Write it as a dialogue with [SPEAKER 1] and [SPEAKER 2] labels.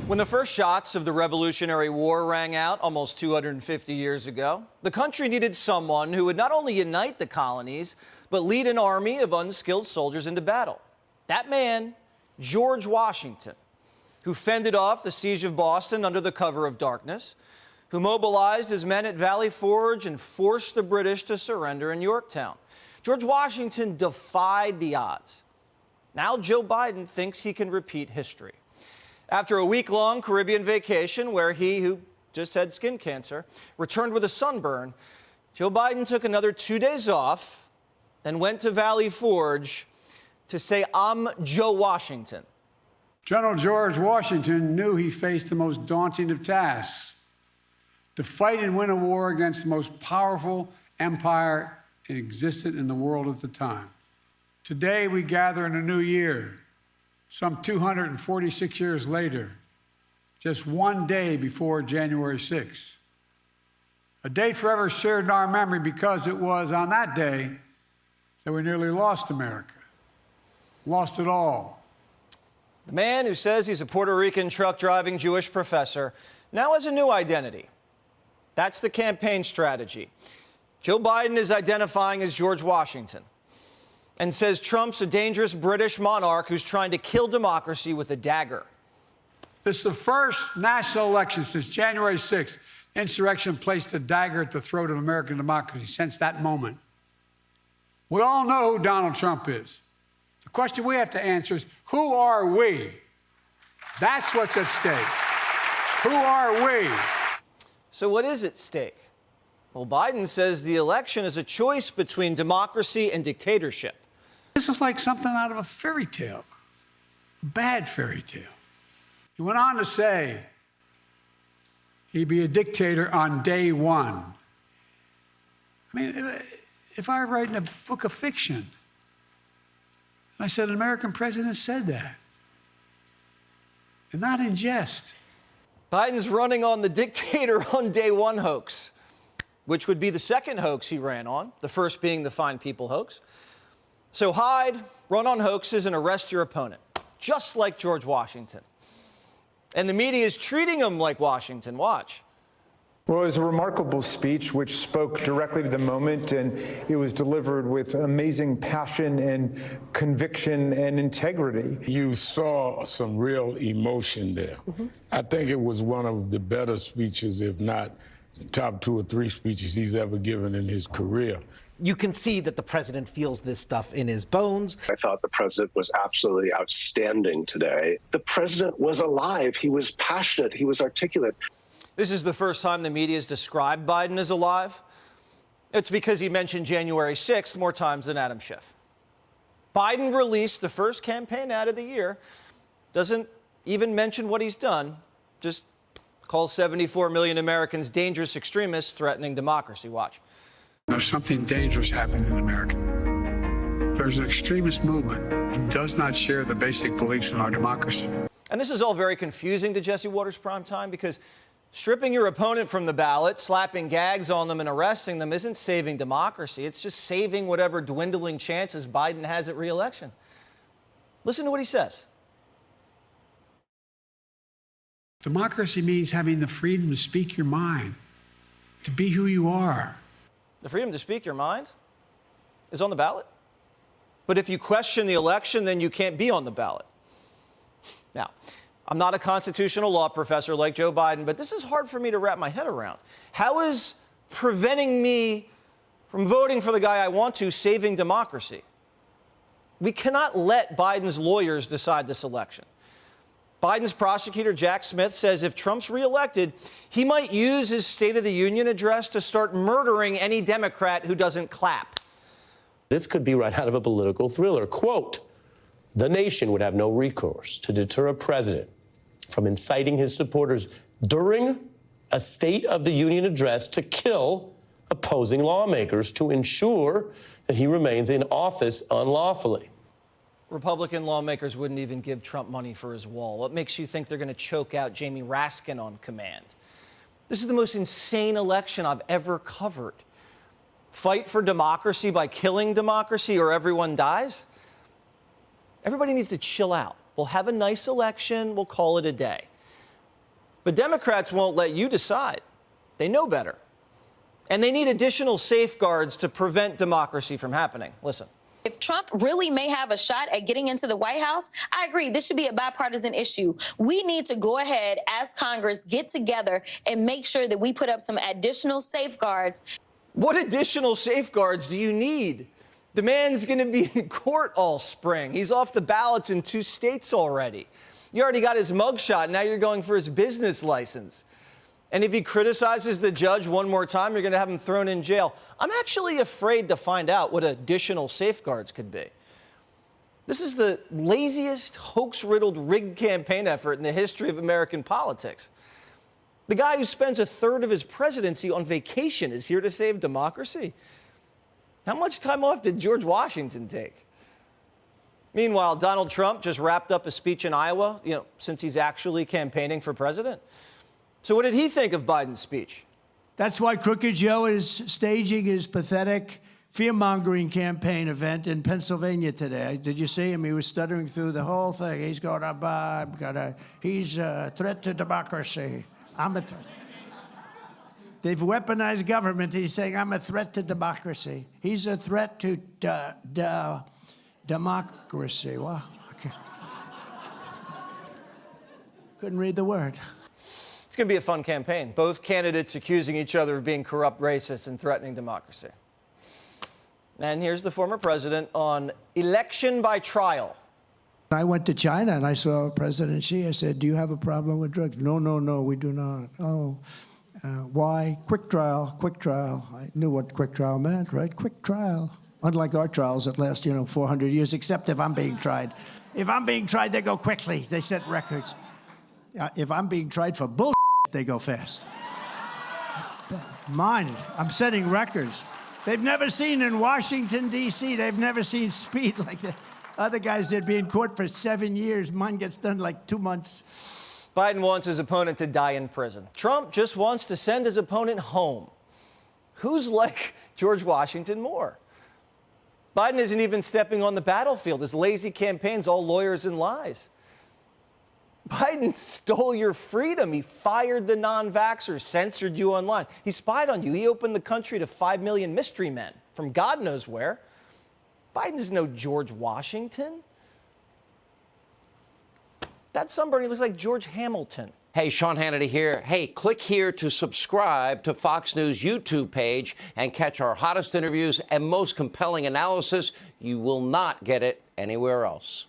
[SPEAKER 1] When the first shots of the Revolutionary War rang out almost 250 years ago, the country needed someone who would not only unite the colonies, but lead an army of unskilled soldiers into battle. That man, George Washington, who fended off the siege of Boston under the cover of darkness, who mobilized his men at Valley Forge and forced the British to surrender in Yorktown. George Washington defied the odds. Now Joe Biden thinks he can repeat history. After a week-long Caribbean vacation where he, who just had skin cancer, returned with a sunburn, Joe Biden took another 2 days off and went to Valley Forge to say, "I'm Joe Washington."
[SPEAKER 2] General George Washington knew he faced the most daunting of tasks: to fight and win a war against the most powerful empire existed in the world at the time. Today, we gather in a new year, some 246 years later, just one day before January 6th. A date forever shared in our memory because it was on that day that we nearly lost America. Lost it all.
[SPEAKER 1] The man who says he's a Puerto Rican truck-driving Jewish professor now has a new identity. That's the campaign strategy. Joe Biden is identifying as George Washington and says Trump's a dangerous British monarch who's trying to kill democracy with a dagger.
[SPEAKER 2] This is the first national election since January 6th. Insurrection placed a dagger at the throat of American democracy since that moment. We all know who Donald Trump is. The question we have to answer is, who are we? That's what's at stake. Who are we?
[SPEAKER 1] So what is at stake? Well, Biden says the election is a choice between democracy and dictatorship.
[SPEAKER 2] This is like something out of a fairy tale, a bad fairy tale. He went on to say he'd be a dictator on day one. I mean, if I were writing a book of fiction, and I said an American president said that, and not in jest.
[SPEAKER 1] Biden's running on the dictator on day one hoax, which would be the second hoax he ran on, the first being the Fine People hoax. So hide, run on hoaxes, and arrest your opponent, just like George Washington. And the media is treating him like Washington. Watch.
[SPEAKER 3] Well, it was a remarkable speech which spoke directly to the moment, and it was delivered with amazing passion and conviction and integrity.
[SPEAKER 4] You saw some real emotion there. I think it was one of the better speeches, if not the top 2 or 3 speeches he's ever given in his career.
[SPEAKER 5] You can see that the president feels this stuff in his bones.
[SPEAKER 6] I thought the president was absolutely outstanding today. The president was alive. He was passionate. He was articulate.
[SPEAKER 1] This is the first time the media has described Biden as alive. It's because he mentioned January 6th more times than Adam Schiff. Biden released the first campaign ad of the year, doesn't even mention what he's done, just calls 74 million Americans dangerous extremists threatening democracy. Watch.
[SPEAKER 2] There's something dangerous happening in America. There's an extremist movement that does not share the basic beliefs in our democracy.
[SPEAKER 1] And this is all very confusing to Jesse Watters Primetime because stripping your opponent from the ballot, slapping gags on them and arresting them isn't saving democracy. It's just saving whatever dwindling chances Biden has at re-election. Listen to what he says.
[SPEAKER 2] Democracy means having the freedom to speak your mind, to be who you are.
[SPEAKER 1] The freedom to speak your mind is on the ballot. But if you question the election, then you can't be on the ballot. Now, I'm not a constitutional law professor like Joe Biden, but this is hard for me to wrap my head around. How is preventing me from voting for the guy I want to saving democracy? We cannot let Biden's lawyers decide this election. Biden's prosecutor, Jack Smith, says if Trump's reelected, he might use his State of the Union address to start murdering any Democrat who doesn't clap.
[SPEAKER 7] This could be right out of a political thriller. Quote, "The nation would have no recourse to deter a president from inciting his supporters during a State of the Union address to kill opposing lawmakers to ensure that he remains in office unlawfully."
[SPEAKER 1] Republican lawmakers wouldn't even give Trump money for his wall. What makes you think they're going to choke out Jamie Raskin on command? This is the most insane election I've ever covered. Fight for democracy by killing democracy or everyone dies? Everybody needs to chill out. We'll have a nice election. We'll call it a day. But Democrats won't let you decide. They know better. And they need additional safeguards to prevent democracy from happening. Listen.
[SPEAKER 8] If Trump really may have a shot at getting into the White House, I agree, this should be a bipartisan issue. We need to go ahead as Congress, get together and make sure that we put up some additional safeguards.
[SPEAKER 1] What additional safeguards do you need? The man's going to be in court all spring. He's off the ballots in 2 states already. You already got his mugshot. Now you're going for his business license. And if he criticizes the judge one more time, you're going to have him thrown in jail. I'm actually afraid to find out what additional safeguards could be. This is the laziest, hoax-riddled, rigged campaign effort in the history of American politics. The guy who spends a third of his presidency on vacation is here to save democracy. How much time off did George Washington take? Meanwhile, Donald Trump just wrapped up a speech in Iowa, since he's actually campaigning for president. So what did he think of Biden's speech?
[SPEAKER 9] That's why Crooked Joe is staging his pathetic fear-mongering campaign event in Pennsylvania today. Did you see him? He was stuttering through the whole thing. He's going to, he's a threat to democracy. I'm a threat. They've weaponized government. He's saying, I'm a threat to democracy. He's a threat to democracy. Wow. Okay. Couldn't read the word.
[SPEAKER 1] It's going to be a fun campaign. Both candidates accusing each other of being corrupt racists and threatening democracy. And here's the former president on election by trial.
[SPEAKER 9] I went to China and I saw President Xi. I said, do you have a problem with drugs? No, we do not. Oh, why? Quick trial, quick trial. I knew what quick trial meant, right? Quick trial. Unlike our trials that last, 400 years, except if I'm being tried. If I'm being tried, they go quickly. They set records. If I'm being tried for bullshit, they go fast. Mine, I'm setting records. They've never seen in Washington, D.C., they've never seen speed like that. Other guys, they'd be in court for 7 years. Mine gets done like 2 months.
[SPEAKER 1] Biden wants his opponent to die in prison. Trump just wants to send his opponent home. Who's like George Washington more? Biden isn't even stepping on the battlefield. His lazy campaign's all lawyers and lies. Biden stole your freedom. He fired the non-vaxxers, censored you online. He spied on you. He opened the country to 5 million mystery men from God knows where. Biden's no George Washington. That sunburn, he looks like George Hamilton.
[SPEAKER 10] Hey, Sean Hannity here. Hey, click here to subscribe to Fox News YouTube page and catch our hottest interviews and most compelling analysis. You will not get it anywhere else.